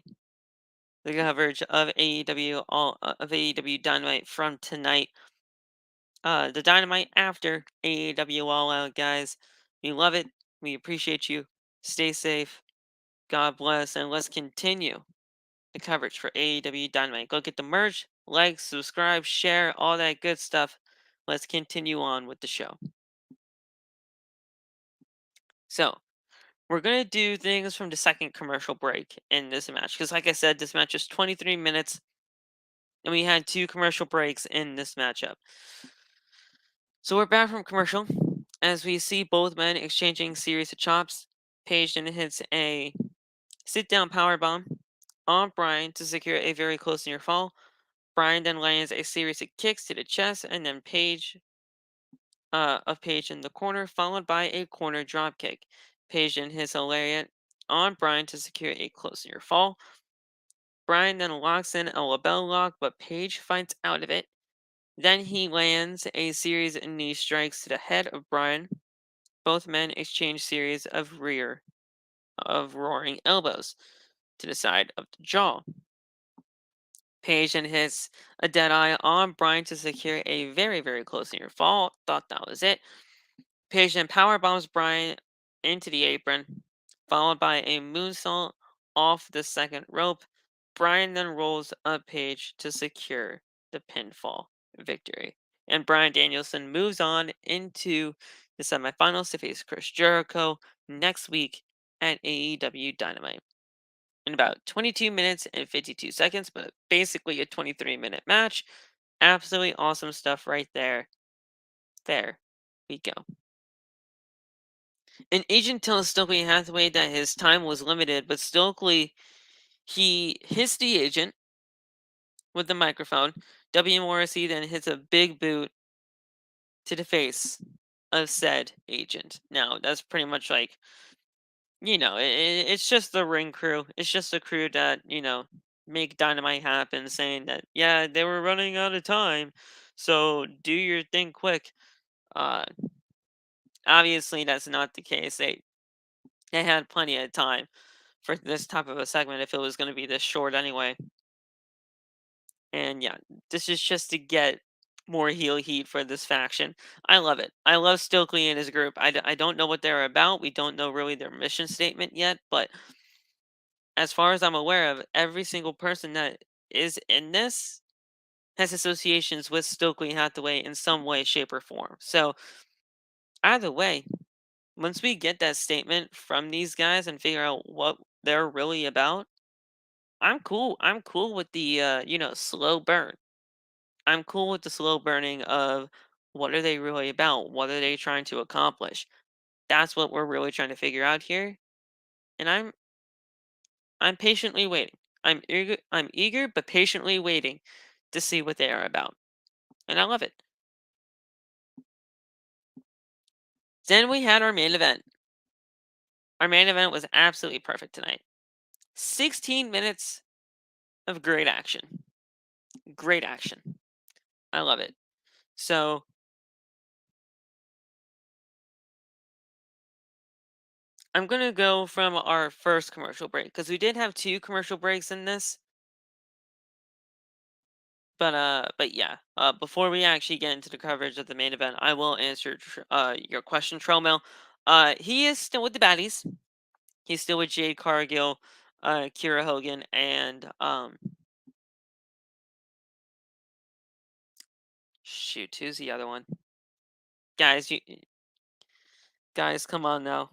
the coverage of AEW Dynamite from tonight. The Dynamite after AEW All Out, guys. We love it. We appreciate you. Stay safe. God bless. And let's continue the coverage for AEW Dynamite. Go get the merch, like, subscribe, share, all that good stuff. Let's continue on with the show. So, we're going to do things from the second commercial break in this match. Because, like I said, this match is 23 minutes, and we had 2 commercial breaks in this matchup. So, we're back from commercial as we see both men exchanging series of chops. Page then hits a sit down power bomb on Bryan to secure a very close near fall. Bryan then lands a series of kicks to the chest, and then Page in the corner, followed by a corner dropkick. Page then hits a lariat on Bryan to secure a close near fall. Bryan then locks in a label lock, but Page fights out of it. Then he lands a series of knee strikes to the head of Bryan. Both men exchange series of roaring elbows to the side of the jaw. Page then hits a dead eye on Bryan to secure a very, very close near fall. Thought that was it. Page then power bombs Bryan into the apron, followed by a moonsault off the second rope. Bryan then rolls up Page to secure the pinfall victory. And Bryan Danielson moves on into the semifinals to face Chris Jericho next week at AEW Dynamite. In about 22 minutes and 52 seconds, but basically a 23-minute match. Absolutely awesome stuff right there. There we go. An agent tells Stokely Hathaway that his time was limited, but Stokely, he hits the agent with the microphone. W. Morrissey then hits a big boot to the face of said agent. Now, that's pretty much like, it's just the ring crew. It's just the crew that, make Dynamite happen, saying that, yeah, they were running out of time, so do your thing quick. Uh, Obviously, that's not the case. They had plenty of time for this type of a segment if it was going to be this short anyway. And yeah, this is just to get more heel heat for this faction. I love it. I love Stokely and his group. I don't know what they're about. We don't know really their mission statement yet, but as far as I'm aware of, every single person that is in this has associations with Stokely Hathaway in some way, shape, or form. So either way, once we get that statement from these guys and figure out what they're really about, I'm cool. I'm cool with the slow burn. I'm cool with the slow burning of what are they really about? What are they trying to accomplish? That's what we're really trying to figure out here. And I'm patiently waiting. I'm eager but patiently waiting to see what they are about. And I love it. Then we had our main event. Our main event was absolutely perfect tonight. 16 minutes of great action. Great action. I love it. So I'm gonna go from our first commercial break because we did have 2 commercial breaks in this. But yeah. Before we actually get into the coverage of the main event, I will answer your question, Tromel. He is still with the baddies. He's still with Jade Cargill, Kira Hogan, and shoot, who's the other one? Guys, guys, come on now.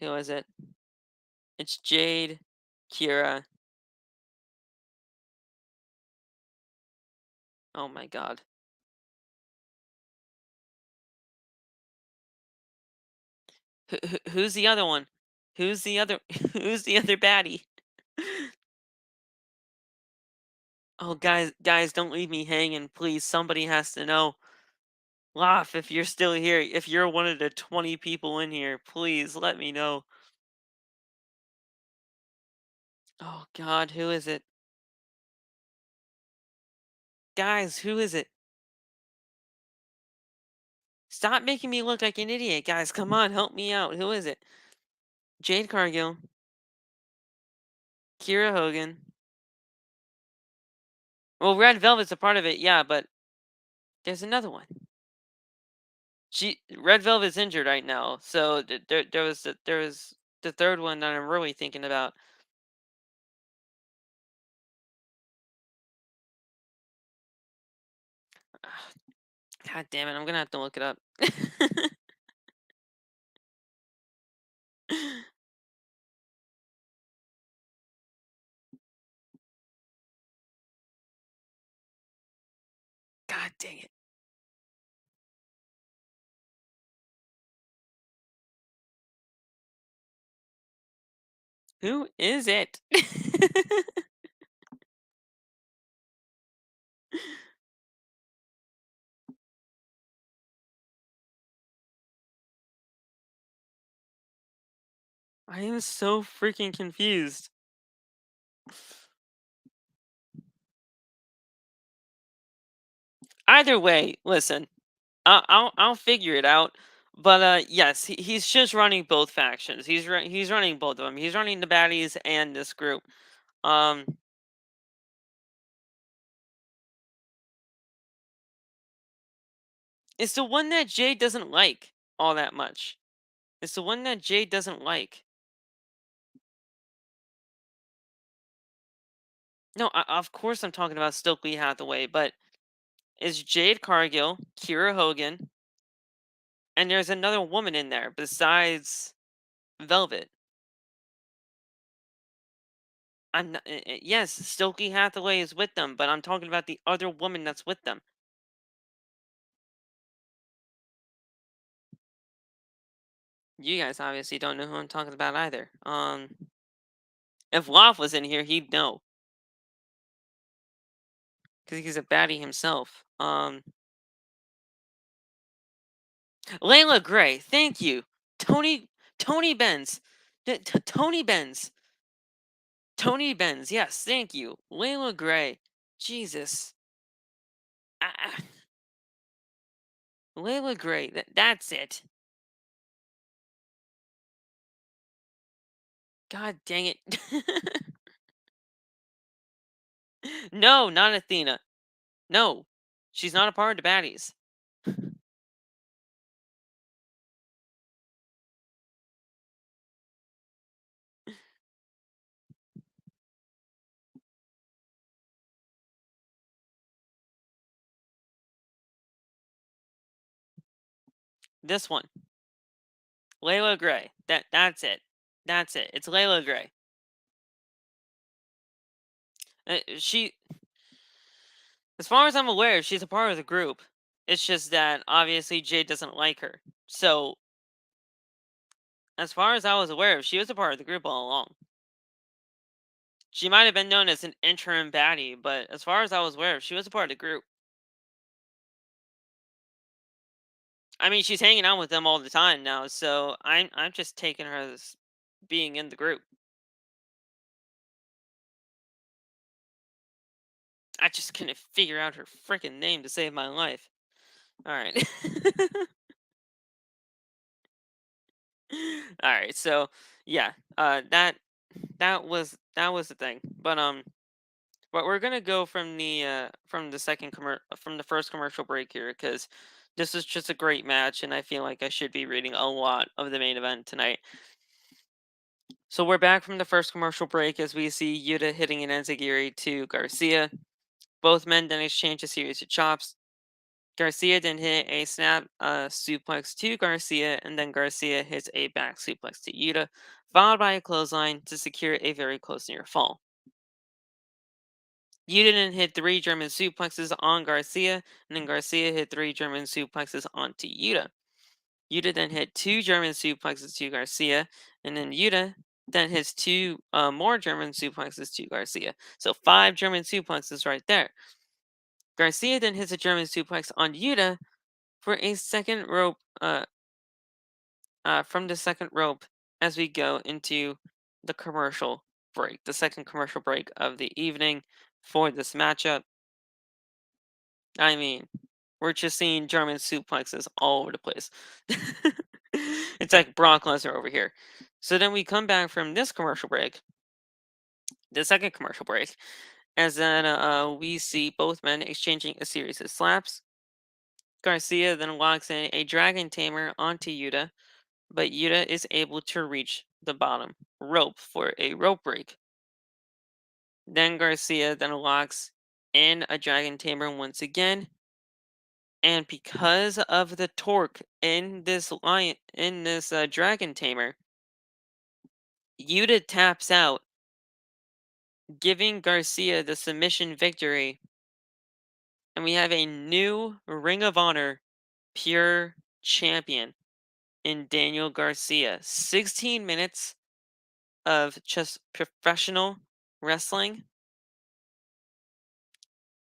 Who is it? It's Jade, Kira. Oh my God. Who's the other one? Who's the other? Who's the other baddie? Oh, guys, don't leave me hanging, please. Somebody has to know. Laugh if you're still here. If you're one of the 20 people in here, please let me know. Oh God, who is it? Guys, who is it? Stop making me look like an idiot, guys. Come on, help me out. Who is it? Jade Cargill, Kira Hogan. Well, Red Velvet's a part of it, yeah, but there's another one. Red Velvet's injured right now, so there was the third one that I'm really thinking about. God damn it, I'm gonna have to look it up. God dang it. Who is it? I am so freaking confused. Either way, listen, I'll figure it out. But yes, he's just running both factions. He's running both of them. He's running the baddies and this group. Um, it's the one that Jay doesn't like all that much. It's the one that Jay doesn't like. No, of course I'm talking about Stokely Hathaway, but it's Jade Cargill, Kira Hogan, and there's another woman in there besides Velvet. I'm not, yes, Stokely Hathaway is with them, but I'm talking about the other woman that's with them. You guys obviously don't know who I'm talking about either. If Loft was in here, he'd know because he's a baddie himself. Layla Gray, thank you. Tony, Tony Benz, Tony Benz, Tony Benz. Yes, thank you. Layla Gray. Jesus. Ah, Layla Gray. That's it. God dang it. No, not Athena. No, she's not a part of the baddies. This one, Layla Gray. That's it. That's it. It's Layla Gray. She, as far as I'm aware, she's a part of the group. It's just that obviously Jade doesn't like her. So, as far as I was aware, she was a part of the group all along. She might have been known as an interim baddie, but as far as I was aware, she was a part of the group. I mean, she's hanging out with them all the time now, so I'm just taking her as being in the group. I just couldn't figure out her freaking name to save my life. All right. All right. So, yeah, that was the thing. But we're gonna go from the from the first commercial break here because this is just a great match, and I feel like I should be reading a lot of the main event tonight. So we're back from the first commercial break as we see Yuta hitting an enziguri to Garcia. Both men then exchange a series of chops. Garcia then hit a snap suplex to Garcia, and then Garcia hits a back suplex to Yuta, followed by a clothesline to secure a very close near fall. Yuta then hit 3 German suplexes on Garcia, and then Garcia hit 3 German suplexes onto Yuta. Yuta then hit 2 German suplexes to Garcia, and then Yuta then hits two more German suplexes to Garcia. So 5 German suplexes right there. Garcia then hits a German suplex on Yuta for a second rope from the second rope as we go into the commercial break, the second commercial break of the evening for this matchup. I mean, we're just seeing German suplexes all over the place. It's like Brock Lesnar over here. So then we come back from this commercial break, the second commercial break, as then we see both men exchanging a series of slaps. Garcia then locks in a Dragon Tamer onto Yuta, but Yuta is able to reach the bottom rope for a rope break. Then Garcia then locks in a Dragon Tamer once again, and because of the torque in this Dragon Tamer, Yuta taps out, giving Garcia the submission victory, and we have a new Ring of Honor pure champion in Daniel Garcia. 16 minutes of just professional wrestling,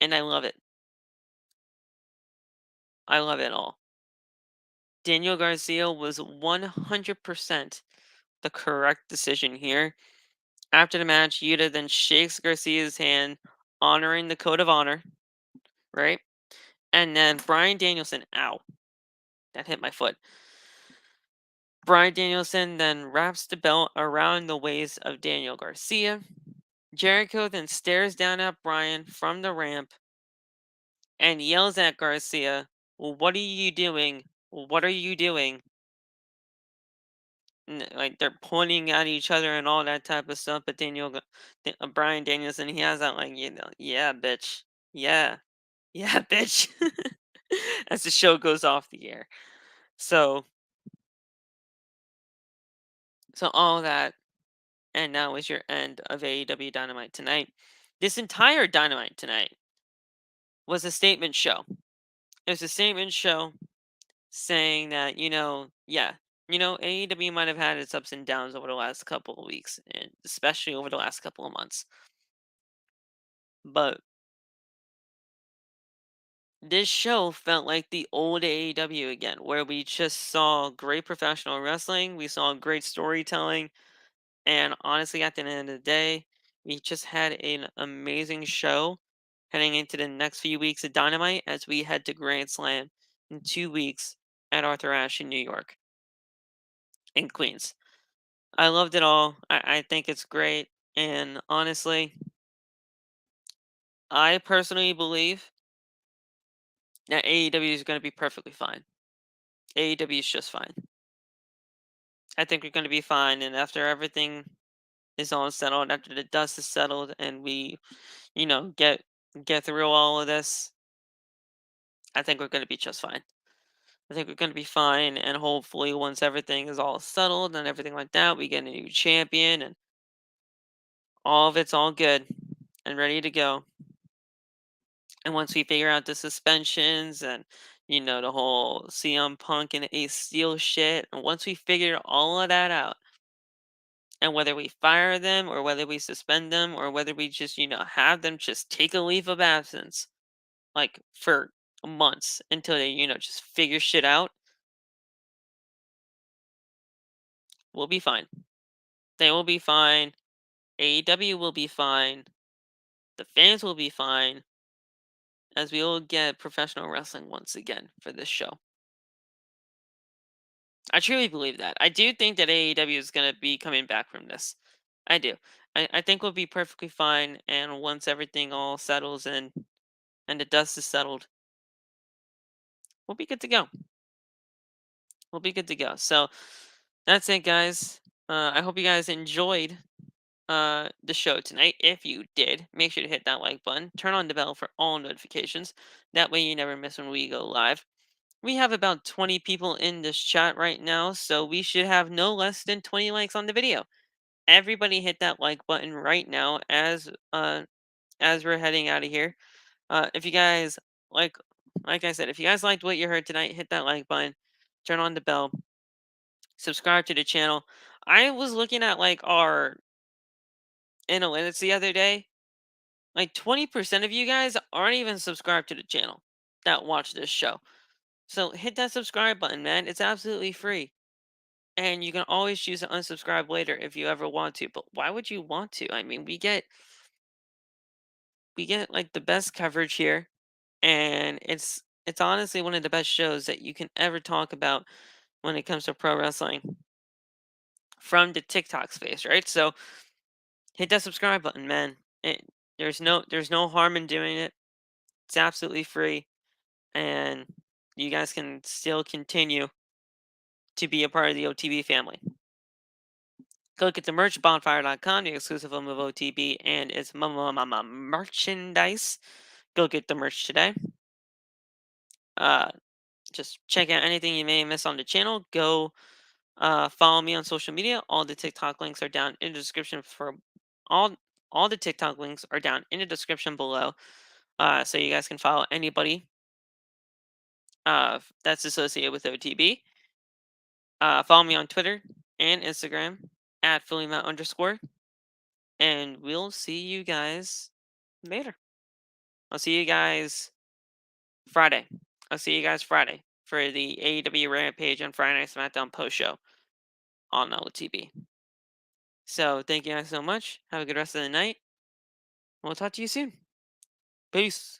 and I love it. I love it all. Daniel Garcia was 100% the correct decision here. After the match, Yuta then shakes Garcia's hand, honoring the code of honor, right? And then Bryan Danielson, ow, that hit my foot. Bryan Danielson then wraps the belt around the waist of Daniel Garcia. Jericho then stares down at Bryan from the ramp and yells at Garcia, "Well, what are you doing? What are you doing?" Like they're pointing at each other and all that type of stuff. But Bryan Danielson, he has that like, yeah, bitch, yeah, yeah, bitch, as the show goes off the air. So, so all that, and now is your end of AEW Dynamite tonight. This entire Dynamite tonight was a statement show. It was a statement show saying that, yeah, AEW might have had its ups and downs over the last couple of weeks, and especially over the last couple of months. But this show felt like the old AEW again, where we just saw great professional wrestling, we saw great storytelling, and honestly, at the end of the day, we just had an amazing show heading into the next few weeks of Dynamite as we head to Grand Slam in 2 weeks at Arthur Ashe in New York, in Queens. I loved it all. I think it's great. And honestly, I personally believe that AEW is going to be perfectly fine. AEW is just fine. I think we're going to be fine. And after everything is all settled, after the dust is settled, and we, get through all of this, I think we're going to be just fine. I think we're going to be fine. And hopefully, once everything is all settled and everything like that, we get a new champion and all of it's all good and ready to go. And once we figure out the suspensions and, the whole CM Punk and Ace Steel shit, and once we figure all of that out, and whether we fire them or whether we suspend them or whether we just, have them just take a leave of absence, like for months until they, just figure shit out, we'll be fine. They will be fine. AEW will be fine. The fans will be fine as we will get professional wrestling once again for this show. I truly believe that. I do think that AEW is going to be coming back from this. I do. I think we'll be perfectly fine. And once everything all settles and the dust is settled, we'll be good to go. We'll be good to go. So that's it, guys. I hope you guys enjoyed the show tonight. If you did, make sure to hit that like button. Turn on the bell for all notifications. That way you never miss when we go live. We have about 20 people in this chat right now, so we should have no less than 20 likes on the video. Everybody hit that like button right now as we're heading out of here. If you guys like I said, if you guys liked what you heard tonight, hit that like button, turn on the bell, subscribe to the channel. I was looking at like our analytics the other day. Like 20% of you guys aren't even subscribed to the channel that watch this show. So hit that subscribe button, man. It's absolutely free. And you can always choose to unsubscribe later if you ever want to. But why would you want to? I mean, we get like the best coverage here, and it's honestly one of the best shows that you can ever talk about when it comes to pro wrestling from the TikTok space, right? So hit that subscribe button, man. There's no harm in doing it. It's absolutely free, and you guys can still continue to be a part of the OTB family. Go get the merch, bonfire.com, the exclusive home of OTB and its merchandise. Go get the merch today. Just check out anything you may miss on the channel. Go follow me on social media. All the TikTok links are down in the description for all all the TikTok links are down in the description below. So you guys can follow anybody that's associated with OTB. Follow me on Twitter and Instagram at @FillyMatt_, and we'll see you guys later. I'll see you guys Friday. I'll see you guys Friday for the AEW Rampage and Friday Night SmackDown post show on OTB. So thank you guys so much. Have a good rest of the night. We'll talk to you soon. Peace.